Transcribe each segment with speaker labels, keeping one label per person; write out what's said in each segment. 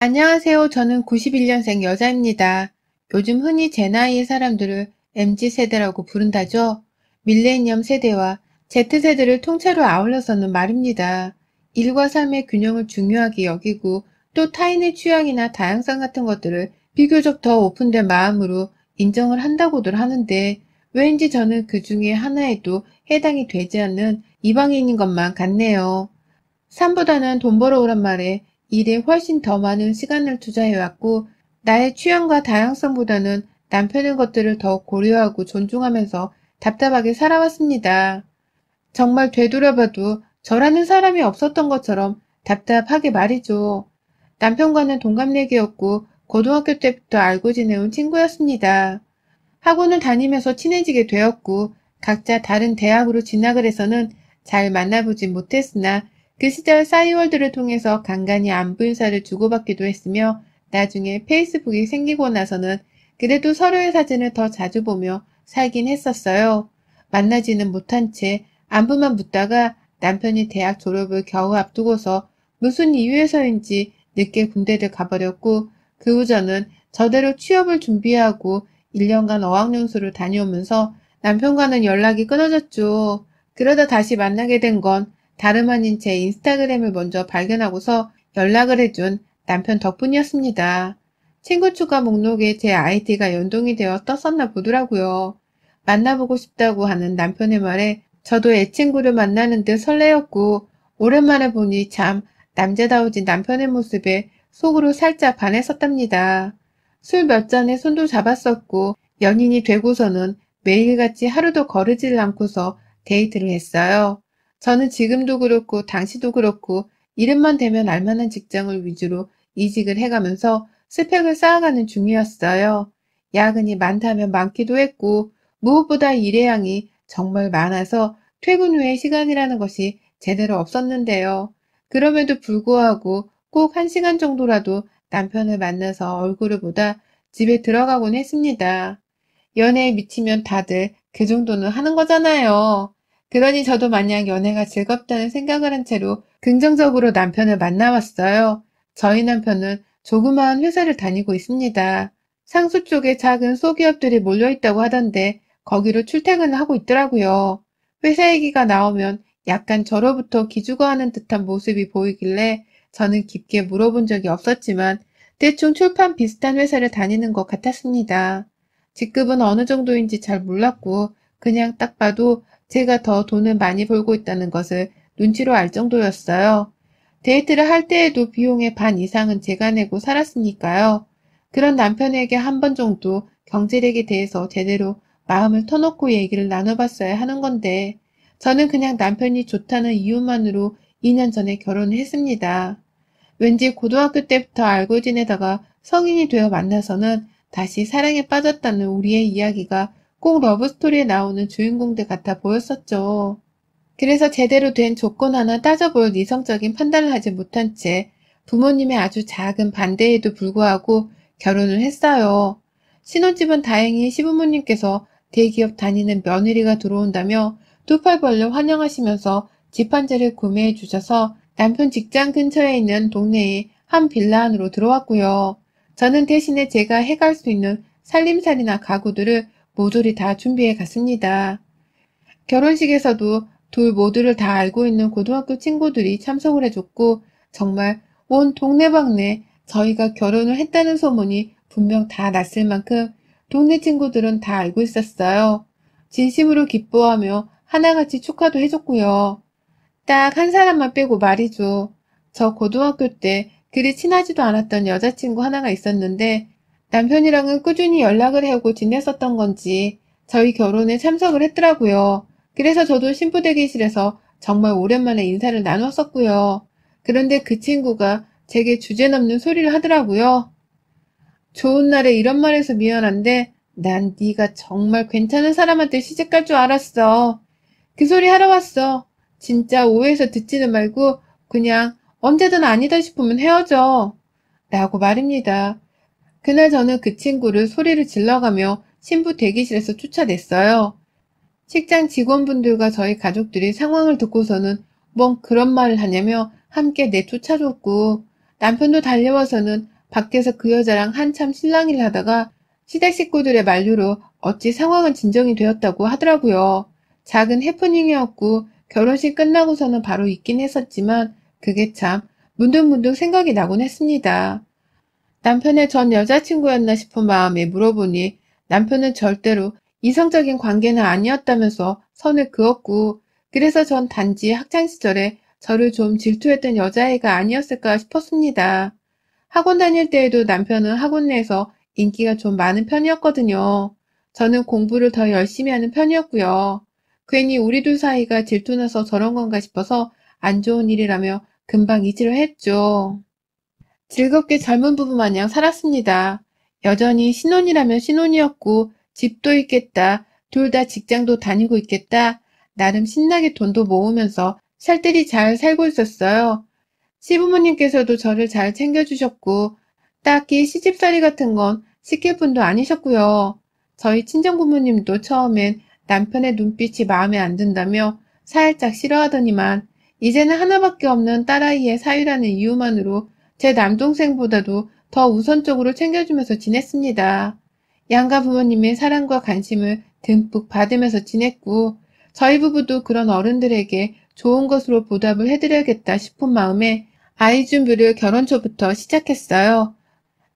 Speaker 1: 안녕하세요. 저는 91년생 여자입니다. 요즘 흔히 제 나이의 사람들을 MZ세대라고 부른다죠. 밀레니엄 세대와 Z세대를 통째로 아울러서는 말입니다. 일과 삶의 균형을 중요하게 여기고 또 타인의 취향이나 다양성 같은 것들을 비교적 더 오픈된 마음으로 인정을 한다고들 하는데 왠지 저는 그 중에 하나에도 해당이 되지 않는 이방인인 것만 같네요. 삶보다는 돈 벌어오란 말에 일에 훨씬 더 많은 시간을 투자해왔고 나의 취향과 다양성보다는 남편의 것들을 더 고려하고 존중하면서 답답하게 살아왔습니다. 정말 되돌아봐도 저라는 사람이 없었던 것처럼 답답하게 말이죠. 남편과는 동갑내기였고 고등학교 때부터 알고 지내온 친구였습니다. 학원을 다니면서 친해지게 되었고 각자 다른 대학으로 진학을 해서는 잘 만나보진 못했으나 그 시절 싸이월드를 통해서 간간히 안부 인사를 주고받기도 했으며 나중에 페이스북이 생기고 나서는 그래도 서로의 사진을 더 자주 보며 살긴 했었어요. 만나지는 못한 채 안부만 묻다가 남편이 대학 졸업을 겨우 앞두고서 무슨 이유에서인지 늦게 군대를 가버렸고 그 후 저는 저대로 취업을 준비하고 1년간 어학연수를 다녀오면서 남편과는 연락이 끊어졌죠. 그러다 다시 만나게 된 건 다름 아닌 제 인스타그램을 먼저 발견하고서 연락을 해준 남편 덕분이었습니다. 친구 추가 목록에 제 아이디가 연동이 되어 떴었나 보더라고요. 만나보고 싶다고 하는 남편의 말에 저도 애친구를 만나는 듯 설레었고 오랜만에 보니 참 남자다워진 남편의 모습에 속으로 살짝 반했었답니다. 술 몇 잔에 손도 잡았었고 연인이 되고서는 매일같이 하루도 거르질 않고서 데이트를 했어요. 저는 지금도 그렇고 당시도 그렇고 이름만 대면 알만한 직장을 위주로 이직을 해가면서 스펙을 쌓아가는 중이었어요. 야근이 많다면 많기도 했고 무엇보다 일의 양이 정말 많아서 퇴근 후의 시간이라는 것이 제대로 없었는데요. 그럼에도 불구하고 꼭 1시간 정도라도 남편을 만나서 얼굴을 보다 집에 들어가곤 했습니다. 연애에 미치면 다들 그 정도는 하는 거잖아요. 그러니 저도 마냥 연애가 즐겁다는 생각을 한 채로 긍정적으로 남편을 만나왔어요. 저희 남편은 조그마한 회사를 다니고 있습니다. 상수 쪽에 작은 소기업들이 몰려있다고 하던데 거기로 출퇴근을 하고 있더라고요. 회사 얘기가 나오면 약간 저로부터 기죽어하는 듯한 모습이 보이길래 저는 깊게 물어본 적이 없었지만 대충 출판 비슷한 회사를 다니는 것 같았습니다. 직급은 어느 정도인지 잘 몰랐고 그냥 딱 봐도 제가 더 돈을 많이 벌고 있다는 것을 눈치로 알 정도였어요. 데이트를 할 때에도 비용의 반 이상은 제가 내고 살았으니까요. 그런 남편에게 한 번 정도 경제력에 대해서 제대로 마음을 터놓고 얘기를 나눠봤어야 하는 건데 저는 그냥 남편이 좋다는 이유만으로 2년 전에 결혼을 했습니다. 왠지 고등학교 때부터 알고 지내다가 성인이 되어 만나서는 다시 사랑에 빠졌다는 우리의 이야기가 꼭 러브스토리에 나오는 주인공들 같아 보였었죠. 그래서 제대로 된 조건 하나 따져볼 이성적인 판단을 하지 못한 채 부모님의 아주 작은 반대에도 불구하고 결혼을 했어요. 신혼집은 다행히 시부모님께서 대기업 다니는 며느리가 들어온다며 두 팔 벌려 환영하시면서 집 한 채를 구매해 주셔서 남편 직장 근처에 있는 동네의 한 빌라 안으로 들어왔고요. 저는 대신에 제가 해갈 수 있는 살림살이나 가구들을 모조리 다 준비해 갔습니다. 결혼식에서도 둘 모두를 다 알고 있는 고등학교 친구들이 참석을 해줬고 정말 온 동네방네 저희가 결혼을 했다는 소문이 분명 다 났을 만큼 동네 친구들은 다 알고 있었어요. 진심으로 기뻐하며 하나같이 축하도 해줬고요. 딱 한 사람만 빼고 말이죠. 저 고등학교 때 그리 친하지도 않았던 여자친구 하나가 있었는데 남편이랑은 꾸준히 연락을 해오고 지냈었던 건지 저희 결혼에 참석을 했더라고요. 그래서 저도 신부 대기실에서 정말 오랜만에 인사를 나눴었고요. 그런데 그 친구가 제게 주제넘는 소리를 하더라고요. 좋은 날에 이런 말 해서 미안한데 난 네가 정말 괜찮은 사람한테 시집갈 줄 알았어. 그 소리 하러 왔어. 진짜 오해해서 듣지는 말고 그냥 언제든 아니다 싶으면 헤어져. 라고 말입니다. 그날 저는 그 친구를 소리를 질러가며 신부 대기실에서 쫓아냈어요. 식장 직원분들과 저희 가족들이 상황을 듣고서는 뭔 그런 말을 하냐며 함께 내쫓아줬고 남편도 달려와서는 밖에서 그 여자랑 한참 실랑이를 하다가 시댁 식구들의 만류로 어찌 상황은 진정이 되었다고 하더라고요. 작은 해프닝이었고 결혼식 끝나고서는 바로 있긴 했었지만 그게 참 문득문득 생각이 나곤 했습니다. 남편의 전 여자친구였나 싶은 마음에 물어보니 남편은 절대로 이성적인 관계는 아니었다면서 선을 그었고, 그래서 전 단지 학창시절에 저를 좀 질투했던 여자애가 아니었을까 싶었습니다. 학원 다닐 때에도 남편은 학원 내에서 인기가 좀 많은 편이었거든요. 저는 공부를 더 열심히 하는 편이었고요. 괜히 우리 둘 사이가 질투나서 저런 건가 싶어서 안 좋은 일이라며 금방 잊으려 했죠. 즐겁게 젊은 부부 마냥 살았습니다. 여전히 신혼이라면 신혼이었고 집도 있겠다. 둘 다 직장도 다니고 있겠다. 나름 신나게 돈도 모으면서 살뜰히 잘 살고 있었어요. 시부모님께서도 저를 잘 챙겨주셨고 딱히 시집살이 같은 건 시킬 분도 아니셨고요. 저희 친정부모님도 처음엔 남편의 눈빛이 마음에 안 든다며 살짝 싫어하더니만 이제는 하나밖에 없는 딸아이의 사위라는 이유만으로 제 남동생보다도 더 우선적으로 챙겨주면서 지냈습니다. 양가 부모님의 사랑과 관심을 듬뿍 받으면서 지냈고 저희 부부도 그런 어른들에게 좋은 것으로 보답을 해드려야겠다 싶은 마음에 아이 준비를 결혼 초부터 시작했어요.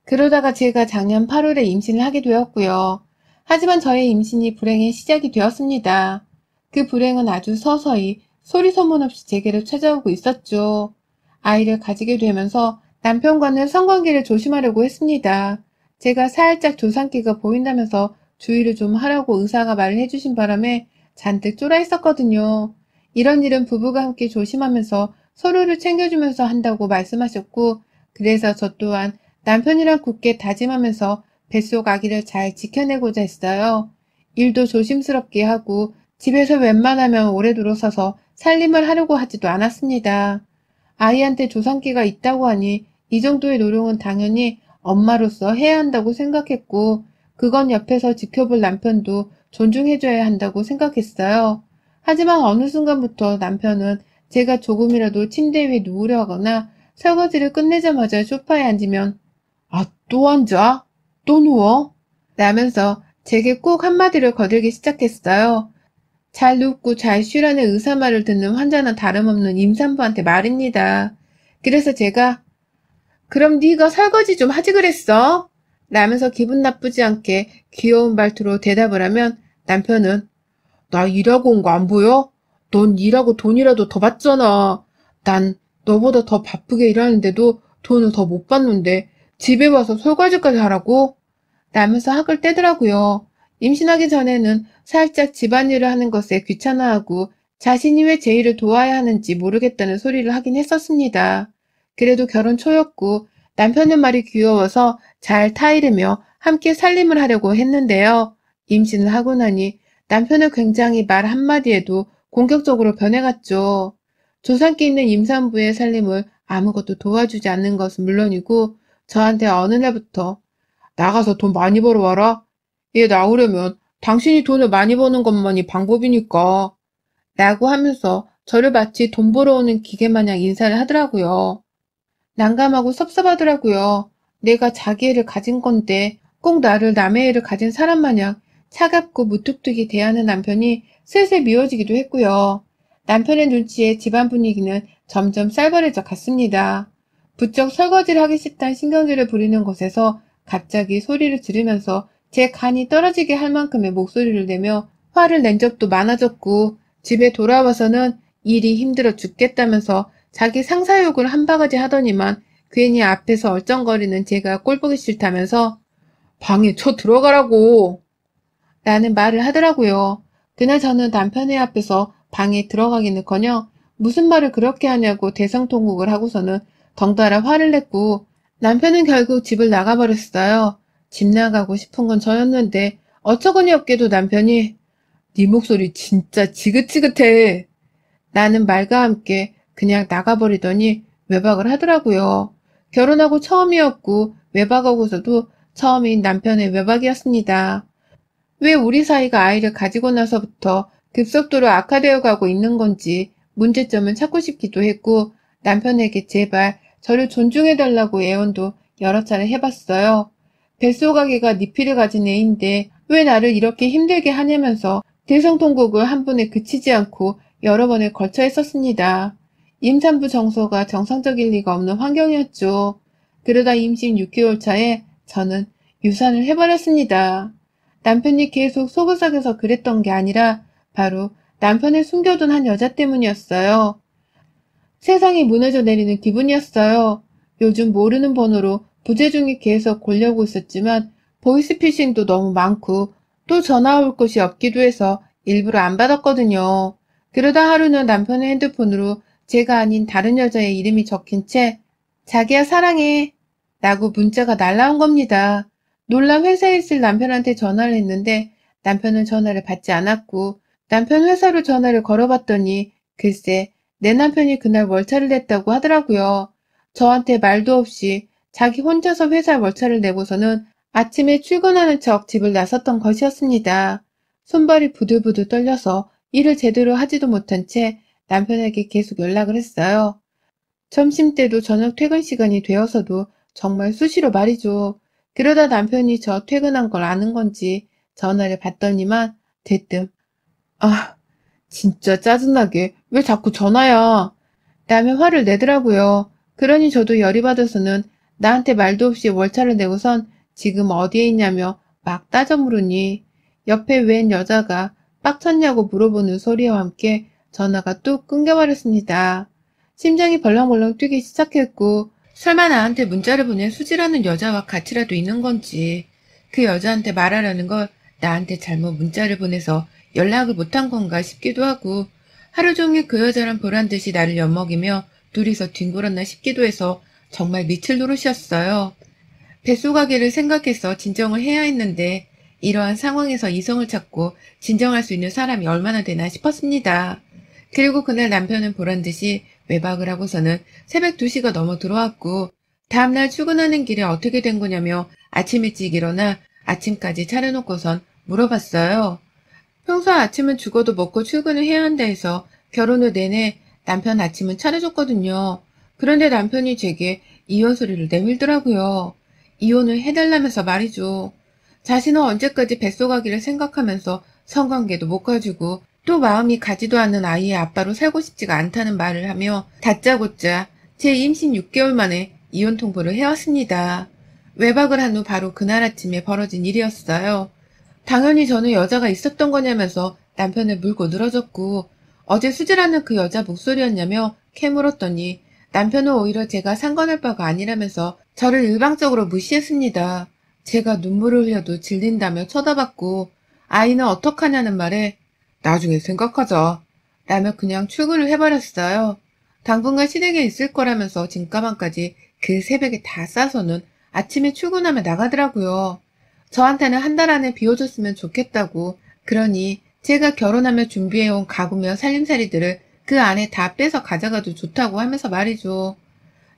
Speaker 1: 그러다가 제가 작년 8월에 임신을 하게 되었고요. 하지만 저의 임신이 불행의 시작이 되었습니다. 그 불행은 아주 서서히 소리 소문 없이 제게로 찾아오고 있었죠. 아이를 가지게 되면서 남편과는 성관계를 조심하려고 했습니다. 제가 살짝 조상기가 보인다면서 주의를 좀 하라고 의사가 말을 해주신 바람에 잔뜩 쫄아 있었거든요. 이런 일은 부부가 함께 조심하면서 서로를 챙겨주면서 한다고 말씀하셨고, 그래서 저 또한 남편이랑 굳게 다짐하면서 뱃속 아기를 잘 지켜내고자 했어요. 일도 조심스럽게 하고 집에서 웬만하면 오래 들어서서 살림을 하려고 하지도 않았습니다. 아이한테 조상기가 있다고 하니 이 정도의 노력은 당연히 엄마로서 해야 한다고 생각했고, 그건 옆에서 지켜볼 남편도 존중해줘야 한다고 생각했어요. 하지만 어느 순간부터 남편은 제가 조금이라도 침대 위에 누우려 하거나 설거지를 끝내자마자 소파에 앉으면 아, 또 앉아? 또 누워? 라면서 제게 꼭 한마디를 거들기 시작했어요. 잘 눕고 잘 쉬라는 의사 말을 듣는 환자는 다름없는 임산부한테 말입니다. 그래서 제가 그럼 네가 설거지 좀 하지 그랬어? 라면서 기분 나쁘지 않게 귀여운 말투로 대답을 하면 남편은 나 일하고 온 거 안 보여? 넌 일하고 돈이라도 더 받잖아. 난 너보다 더 바쁘게 일하는데도 돈을 더 못 받는데 집에 와서 설거지까지 하라고? 라면서 학을 떼더라고요. 임신하기 전에는 살짝 집안일을 하는 것에 귀찮아하고 자신이 왜 제 일을 도와야 하는지 모르겠다는 소리를 하긴 했었습니다. 그래도 결혼 초였고 남편의 말이 귀여워서 잘 타이르며 함께 살림을 하려고 했는데요. 임신을 하고 나니 남편은 굉장히 말 한마디에도 공격적으로 변해갔죠. 조상기 있는 임산부의 살림을 아무것도 도와주지 않는 것은 물론이고 저한테 어느 날부터 나가서 돈 많이 벌어와라. 얘 나오려면 당신이 돈을 많이 버는 것만이 방법이니까. 라고 하면서 저를 마치 돈 벌어오는 기계 마냥 인사를 하더라고요. 난감하고 섭섭하더라고요. 내가 자기 애를 가진 건데 꼭 나를 남의 애를 가진 사람 마냥 차갑고 무뚝뚝이 대하는 남편이 슬슬 미워지기도 했고요. 남편의 눈치에 집안 분위기는 점점 쌀벌해져 갔습니다. 부쩍 설거지를 하기 싫다는 신경질을 부리는 곳에서 갑자기 소리를 지르면서 제 간이 떨어지게 할 만큼의 목소리를 내며 화를 낸 적도 많아졌고 집에 돌아와서는 일이 힘들어 죽겠다면서 자기 상사욕을 한 바가지 하더니만 괜히 앞에서 얼쩡거리는 제가 꼴보기 싫다면서 방에 쳐 들어가라고 라는 말을 하더라고요. 그날 저는 남편의 앞에서 방에 들어가기는커녕 무슨 말을 그렇게 하냐고 대성통곡을 하고서는 덩달아 화를 냈고 남편은 결국 집을 나가버렸어요. 집 나가고 싶은 건 저였는데 어처구니 없게도 남편이 네 목소리 진짜 지긋지긋해 라는 말과 함께 그냥 나가버리더니 외박을 하더라고요. 결혼하고 처음이었고 외박하고서도 처음인 남편의 외박이었습니다. 왜 우리 사이가 아이를 가지고 나서부터 급속도로 악화되어 가고 있는 건지 문제점을 찾고 싶기도 했고 남편에게 제발 저를 존중해달라고 애원도 여러 차례 해봤어요. 뱃속아기가 니피를 가진 애인데 왜 나를 이렇게 힘들게 하냐면서 대성통곡을 한 번에 그치지 않고 여러 번에 걸쳐 했었습니다. 임산부 정서가 정상적일 리가 없는 환경이었죠. 그러다 임신 6개월 차에 저는 유산을 해버렸습니다. 남편이 계속 속을썩여서 그랬던 게 아니라 바로 남편을 숨겨둔 한 여자 때문이었어요. 세상이 무너져 내리는 기분이었어요. 요즘 모르는 번호로 부재중에 계속 걸려오고 있었지만 보이스피싱도 너무 많고 또 전화 올 곳이 없기도 해서 일부러 안 받았거든요. 그러다 하루는 남편의 핸드폰으로 제가 아닌 다른 여자의 이름이 적힌 채 자기야 사랑해 라고 문자가 날라온 겁니다. 놀라 회사에 있을 남편한테 전화를 했는데 남편은 전화를 받지 않았고 남편 회사로 전화를 걸어봤더니 글쎄 내 남편이 그날 월차를 냈다고 하더라고요. 저한테 말도 없이 자기 혼자서 회사 월차를 내고서는 아침에 출근하는 척 집을 나섰던 것이었습니다. 손발이 부들부들 떨려서 일을 제대로 하지도 못한 채 남편에게 계속 연락을 했어요. 점심때도 저녁 퇴근 시간이 되어서도 정말 수시로 말이죠. 그러다 남편이 저 퇴근한 걸 아는 건지 전화를 받더니만 대뜸 아, 진짜 짜증나게 왜 자꾸 전화야? 라며 화를 내더라고요. 그러니 저도 열이 받아서는 나한테 말도 없이 월차를 내고선 지금 어디에 있냐며 막 따져 물으니 옆에 웬 여자가 빡쳤냐고 물어보는 소리와 함께 전화가 뚝 끊겨버렸습니다. 심장이 벌렁벌렁 뛰기 시작했고 설마 나한테 문자를 보낸 수지라는 여자와 같이라도 있는 건지 그 여자한테 말하라는 걸 나한테 잘못 문자를 보내서 연락을 못한 건가 싶기도 하고 하루 종일 그 여자랑 보란 듯이 나를 엿먹이며 둘이서 뒹굴었나 싶기도 해서 정말 미칠 노릇이었어요. 뱃속아기를 생각해서 진정을 해야 했는데 이러한 상황에서 이성을 찾고 진정할 수 있는 사람이 얼마나 되나 싶었습니다. 그리고 그날 남편은 보란 듯이 외박을 하고서는 새벽 2시가 넘어 들어왔고 다음날 출근하는 길에 어떻게 된 거냐며 아침 일찍 일어나 아침까지 차려놓고선 물어봤어요. 평소 아침은 죽어도 먹고 출근을 해야 한다 해서 결혼 후 내내 남편 아침은 차려줬거든요. 그런데 남편이 제게 이혼 소리를 내밀더라고요. 이혼을 해달라면서 말이죠. 자신은 언제까지 뱃속아기를 생각하면서 성관계도 못 가지고 또 마음이 가지도 않는 아이의 아빠로 살고 싶지가 않다는 말을 하며 다짜고짜 제 임신 6개월 만에 이혼 통보를 해왔습니다. 외박을 한 후 바로 그날 아침에 벌어진 일이었어요. 당연히 저는 여자가 있었던 거냐면서 남편을 물고 늘어졌고 어제 수지라는 그 여자 목소리였냐며 캐물었더니 남편은 오히려 제가 상관할 바가 아니라면서 저를 일방적으로 무시했습니다. 제가 눈물을 흘려도 질린다며 쳐다봤고 아이는 어떡하냐는 말에 나중에 생각하자 라며 그냥 출근을 해버렸어요. 당분간 시댁에 있을 거라면서 짐가방까지 그 새벽에 다 싸서는 아침에 출근하며 나가더라고요. 저한테는 한 달 안에 비워줬으면 좋겠다고 그러니 제가 결혼하며 준비해온 가구며 살림살이들을 그 안에 다 빼서 가져가도 좋다고 하면서 말이죠.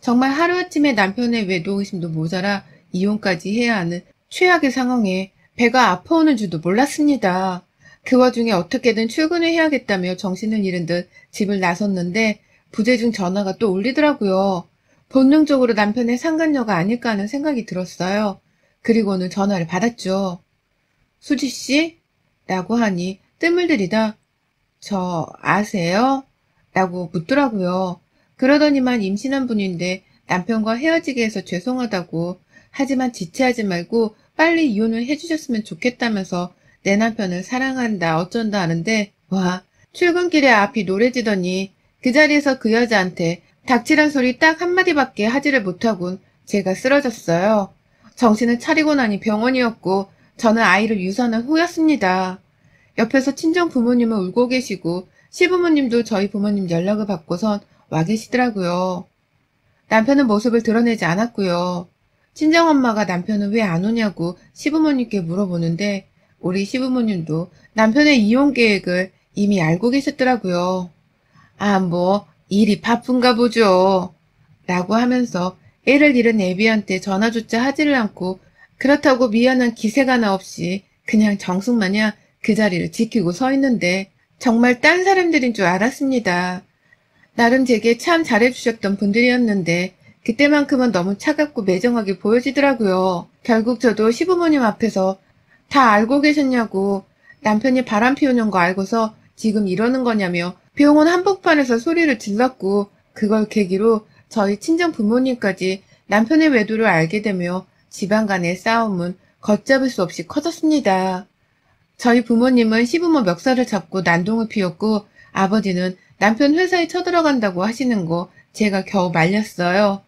Speaker 1: 정말 하루아침에 남편의 외도 의심도 모자라 이혼까지 해야 하는 최악의 상황에 배가 아파오는 줄도 몰랐습니다. 그 와중에 어떻게든 출근을 해야겠다며 정신을 잃은 듯 집을 나섰는데 부재중 전화가 또 울리더라고요. 본능적으로 남편의 상간녀가 아닐까 하는 생각이 들었어요. 그리고는 전화를 받았죠. 수지씨? 라고 하니 뜸을 들이다 저 아세요? 라고 묻더라고요. 그러더니만 임신한 분인데 남편과 헤어지게 해서 죄송하다고 하지만 지체하지 말고 빨리 이혼을 해주셨으면 좋겠다면서 내 남편을 사랑한다 어쩐다 하는데 와 출근길에 앞이 노래지더니 그 자리에서 그 여자한테 닥치란 소리 딱 한마디밖에 하지를 못하곤 제가 쓰러졌어요. 정신을 차리고 나니 병원이었고 저는 아이를 유산한 후였습니다. 옆에서 친정 부모님은 울고 계시고 시부모님도 저희 부모님 연락을 받고선 와 계시더라고요. 남편은 모습을 드러내지 않았고요. 친정엄마가 남편은 왜 안 오냐고 시부모님께 물어보는데 우리 시부모님도 남편의 이혼 계획을 이미 알고 계셨더라고요. 아, 뭐 일이 바쁜가 보죠. 라고 하면서 애를 잃은 애비한테 전화조차 하지를 않고 그렇다고 미안한 기색 하나 없이 그냥 정숙마냥 그 자리를 지키고 서 있는데 정말 딴 사람들인 줄 알았습니다. 나름 제게 참 잘해주셨던 분들이었는데 그때만큼은 너무 차갑고 매정하게 보여지더라고요. 결국 저도 시부모님 앞에서 다 알고 계셨냐고, 남편이 바람 피우는 거 알고서 지금 이러는 거냐며 병원 한복판에서 소리를 질렀고, 그걸 계기로 저희 친정 부모님까지 남편의 외도를 알게 되며 집안 간의 싸움은 걷잡을 수 없이 커졌습니다. 저희 부모님은 시부모 멱살을 잡고 난동을 피웠고, 아버지는 남편 회사에 쳐들어간다고 하시는 거 제가 겨우 말렸어요.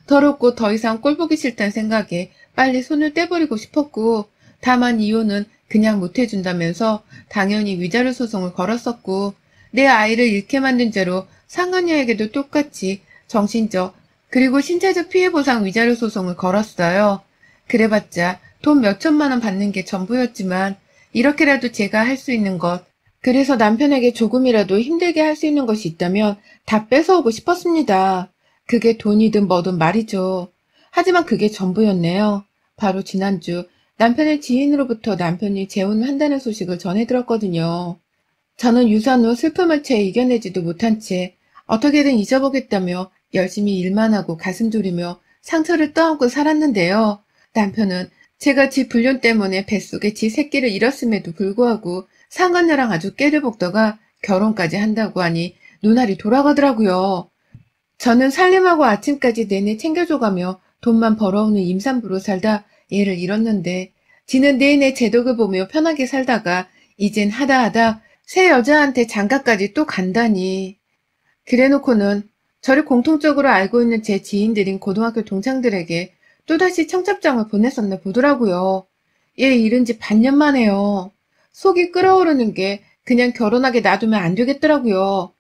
Speaker 1: 더럽고 더 이상 꼴 보기 싫다는 생각에 빨리 손을 떼버리고 싶었고, 다만 이혼은 그냥 못해준다면서 당연히 위자료 소송을 걸었었고, 내 아이를 잃게 만든 죄로 상간녀에게도 똑같이 정신적 그리고 신체적 피해보상 위자료 소송을 걸었어요. 그래봤자 돈 몇천만 원 받는 게 전부였지만, 이렇게라도 제가 할 수 있는 것, 그래서 남편에게 조금이라도 힘들게 할 수 있는 것이 있다면 다 뺏어오고 싶었습니다. 그게 돈이든 뭐든 말이죠. 하지만 그게 전부였네요. 바로 지난주 남편의 지인으로부터 남편이 재혼을 한다는 소식을 전해 들었거든요. 저는 유산 후 슬픔을 채 이겨내지도 못한 채 어떻게든 잊어보겠다며 열심히 일만 하고 가슴 졸이며 상처를 떠안고 살았는데요. 남편은 제가 지 불륜 때문에 뱃속에 지 새끼를 잃었음에도 불구하고 상간녀랑 아주 깨를 볶다가 결혼까지 한다고 하니 눈알이 돌아가더라고요. 저는 살림하고 아침까지 내내 챙겨줘가며 돈만 벌어오는 임산부로 살다 얘를 잃었는데, 지는 내내 제 덕을 보며 편하게 살다가 이젠 하다하다 새 여자한테 장가까지 또 간다니. 그래놓고는 저를 공통적으로 알고 있는 제 지인들인 고등학교 동창들에게 또다시 청첩장을 보냈었나 보더라고요. 얘 잃은 지 반년 만에요. 속이 끓어오르는 게 그냥 결혼하게 놔두면 안 되겠더라고요.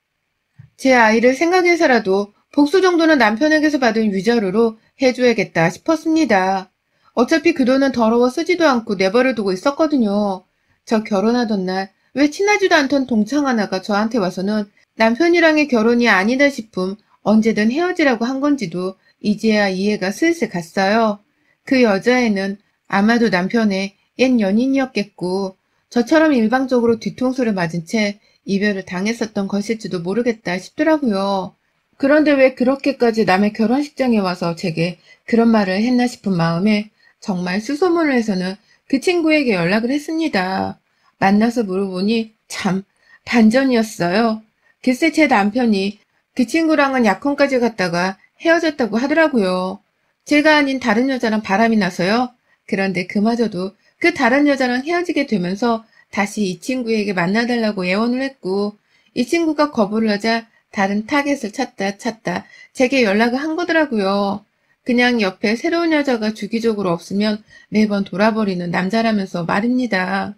Speaker 1: 제 아이를 생각해서라도 복수 정도는 남편에게서 받은 위자료로 해줘야겠다 싶었습니다. 어차피 그 돈은 더러워 쓰지도 않고 내버려두고 있었거든요. 저 결혼하던 날 왜 친하지도 않던 동창 하나가 저한테 와서는 남편이랑의 결혼이 아니다 싶음 언제든 헤어지라고 한 건지도 이제야 이해가 슬슬 갔어요. 그 여자애는 아마도 남편의 옛 연인이었겠고, 저처럼 일방적으로 뒤통수를 맞은 채 이별을 당했었던 것일지도 모르겠다 싶더라고요. 그런데 왜 그렇게까지 남의 결혼식장에 와서 제게 그런 말을 했나 싶은 마음에 정말 수소문을 해서는 그 친구에게 연락을 했습니다. 만나서 물어보니 참 반전이었어요. 글쎄 제 남편이 그 친구랑은 약혼까지 갔다가 헤어졌다고 하더라고요. 제가 아닌 다른 여자랑 바람이 나서요. 그런데 그마저도 그 다른 여자랑 헤어지게 되면서 다시 이 친구에게 만나달라고 애원을 했고, 이 친구가 거부를 하자 다른 타겟을 찾다 제게 연락을 한 거더라고요. 그냥 옆에 새로운 여자가 주기적으로 없으면 매번 돌아버리는 남자라면서 말입니다.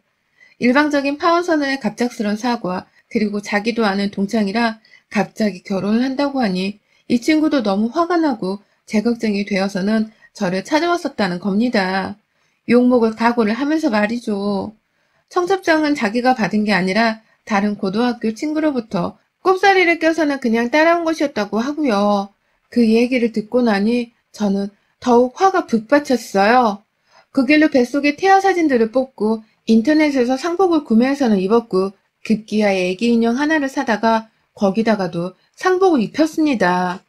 Speaker 1: 일방적인 파혼선언의 갑작스런 사과, 그리고 자기도 아는 동창이라 갑자기 결혼을 한다고 하니 이 친구도 너무 화가 나고 제걱정이 되어서는 저를 찾아왔었다는 겁니다. 욕먹을 각오를 하면서 말이죠. 청첩장은 자기가 받은 게 아니라 다른 고등학교 친구로부터 꼽사리를 껴서는 그냥 따라온 것이었다고 하고요. 그 얘기를 듣고 나니 저는 더욱 화가 북받쳤어요. 그 길로 뱃속에 태아 사진들을 뽑고 인터넷에서 상복을 구매해서는 입었고, 급기야 애기 인형 하나를 사다가 거기다가도 상복을 입혔습니다.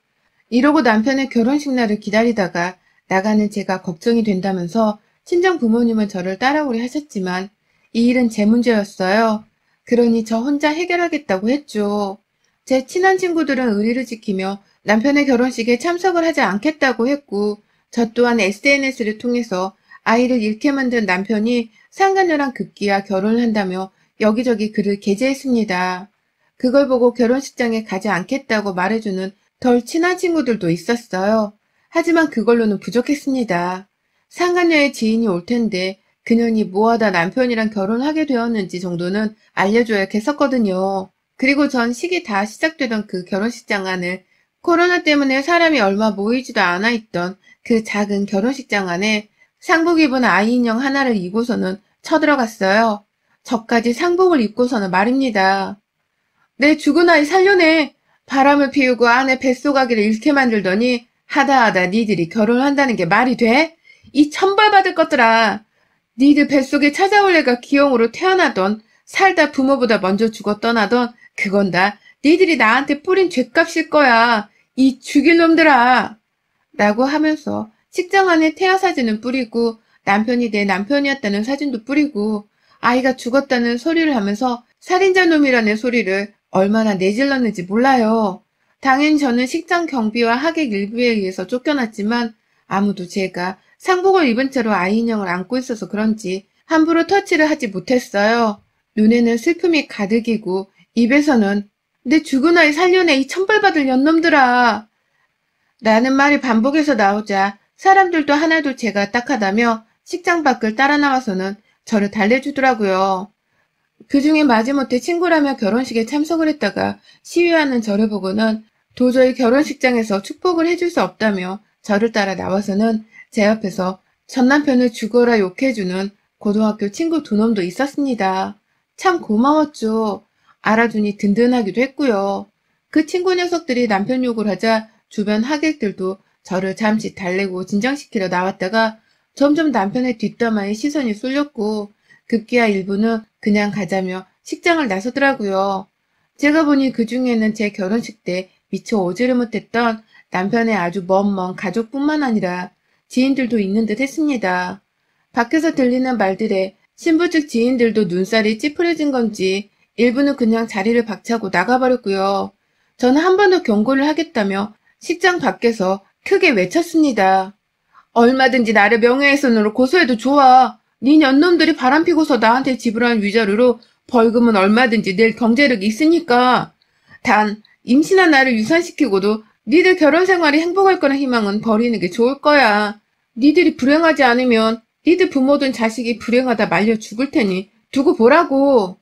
Speaker 1: 이러고 남편의 결혼식 날을 기다리다가 나가는 제가 걱정이 된다면서 친정 부모님은 저를 따라오려 하셨지만 이 일은 제 문제였어요. 그러니 저 혼자 해결하겠다고 했죠. 제 친한 친구들은 의리를 지키며 남편의 결혼식에 참석을 하지 않겠다고 했고, 저 또한 SNS를 통해서 아이를 잃게 만든 남편이 상간녀랑 급기야 결혼을 한다며 여기저기 글을 게재했습니다. 그걸 보고 결혼식장에 가지 않겠다고 말해주는 덜 친한 친구들도 있었어요. 하지만 그걸로는 부족했습니다. 상간녀의 지인이 올 텐데 그년이 뭐하다 남편이랑 결혼하게 되었는지 정도는 알려줘야겠었거든요. 그리고 전 식이 다 시작되던 그 결혼식장 안을 코로나 때문에 사람이 얼마 모이지도 않아 있던 그 작은 결혼식장 안에 상복 입은 아이 인형 하나를 입고서는 쳐들어갔어요. 저까지 상복을 입고서는 말입니다. 내 죽은 아이 살려내. 바람을 피우고 아내 뱃속아기를 잃게 만들더니 하다하다 니들이 결혼한다는 게 말이 돼? 이 천벌받을 것들아. 니들 뱃속에 찾아올 애가 기형으로 태어나던 살다 부모보다 먼저 죽어 떠나던 그건 다 니들이 나한테 뿌린 죗값일 거야. 이 죽일 놈들아. 라고 하면서 식장 안에 태아 사진을 뿌리고 남편이 내 남편이었다는 사진도 뿌리고 아이가 죽었다는 소리를 하면서 살인자 놈이라는 소리를 얼마나 내질렀는지 몰라요. 당연히 저는 식장 경비와 하객 일부에 의해서 쫓겨났지만 아무도 제가 상복을 입은 채로 아이 인형을 안고 있어서 그런지 함부로 터치를 하지 못했어요. 눈에는 슬픔이 가득이고 입에서는 내 죽은 아이 살려내 이 천벌받을 년놈들아 라는 말이 반복해서 나오자 사람들도 하나도 제가 딱하다며 식장 밖을 따라 나와서는 저를 달래주더라고요. 그중에 마지못해 친구라며 결혼식에 참석을 했다가 시위하는 저를 보고는 도저히 결혼식장에서 축복을 해줄 수 없다며 저를 따라 나와서는 제 옆에서 전 남편을 죽어라 욕해주는 고등학교 친구 두 놈도 있었습니다. 참 고마웠죠. 알아주니 든든하기도 했고요. 그 친구 녀석들이 남편 욕을 하자 주변 하객들도 저를 잠시 달래고 진정시키러 나왔다가 점점 남편의 뒷담화에 시선이 쏠렸고 급기야 일부는 그냥 가자며 식장을 나서더라고요. 제가 보니 그 중에는 제 결혼식 때 미처 오지를 못했던 남편의 아주 먼 가족뿐만 아니라 지인들도 있는 듯 했습니다. 밖에서 들리는 말들에 신부 측 지인들도 눈살이 찌푸려진 건지 일부는 그냥 자리를 박차고 나가버렸고요. 저는 한 번 더 경고를 하겠다며 식장 밖에서 크게 외쳤습니다. 얼마든지 나를 명예훼손으로 고소해도 좋아. 네 년놈들이 바람피고서 나한테 지불한 위자료로 벌금은 얼마든지 낼 경제력이 있으니까. 단 임신한 나를 유산시키고도 니들 결혼 생활이 행복할 거란 희망은 버리는 게 좋을 거야. 니들이 불행하지 않으면 니들 부모든 자식이 불행하다 말려 죽을 테니 두고 보라고.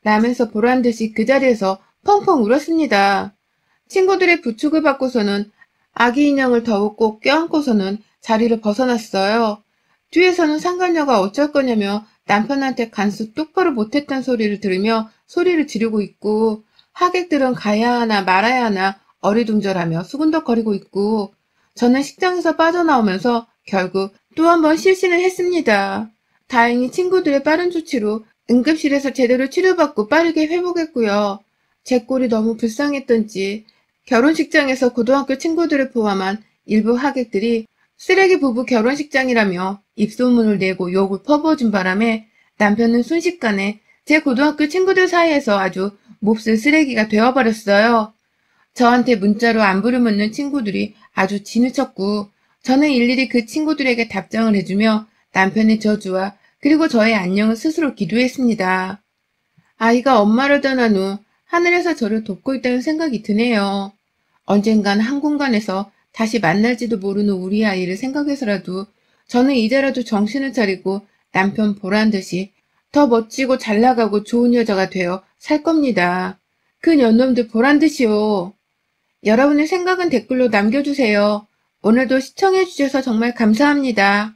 Speaker 1: 라면서 보란 듯이 그 자리에서 펑펑 울었습니다. 친구들의 부축을 받고서는 아기 인형을 더욱 꼭 껴안고서는 자리를 벗어났어요. 뒤에서는 상간녀가 어쩔 거냐며 남편한테 간수 똑바로 못했단 소리를 들으며 소리를 지르고 있고 하객들은 가야 하나 말아야 하나 어리둥절하며 수군덕거리고 있고 저는 식장에서 빠져나오면서 결국 또 한 번 실신을 했습니다. 다행히 친구들의 빠른 조치로 응급실에서 제대로 치료받고 빠르게 회복했고요. 제 꼴이 너무 불쌍했던지 결혼식장에서 고등학교 친구들을 포함한 일부 하객들이 쓰레기 부부 결혼식장이라며 입소문을 내고 욕을 퍼부어준 바람에 남편은 순식간에 제 고등학교 친구들 사이에서 아주 몹쓸 쓰레기가 되어버렸어요. 저한테 문자로 안부를 묻는 친구들이 아주 진우쳤고 저는 일일이 그 친구들에게 답장을 해주며 남편의 저주와 그리고 저의 안녕을 스스로 기도했습니다. 아이가 엄마를 떠난 후 하늘에서 저를 돕고 있다는 생각이 드네요. 언젠간 한 공간에서 다시 만날지도 모르는 우리 아이를 생각해서라도 저는 이제라도 정신을 차리고 남편 보란 듯이 더 멋지고 잘나가고 좋은 여자가 되어 살 겁니다. 그 년놈들 보란 듯이요. 여러분의 생각은 댓글로 남겨주세요. 오늘도 시청해주셔서 정말 감사합니다.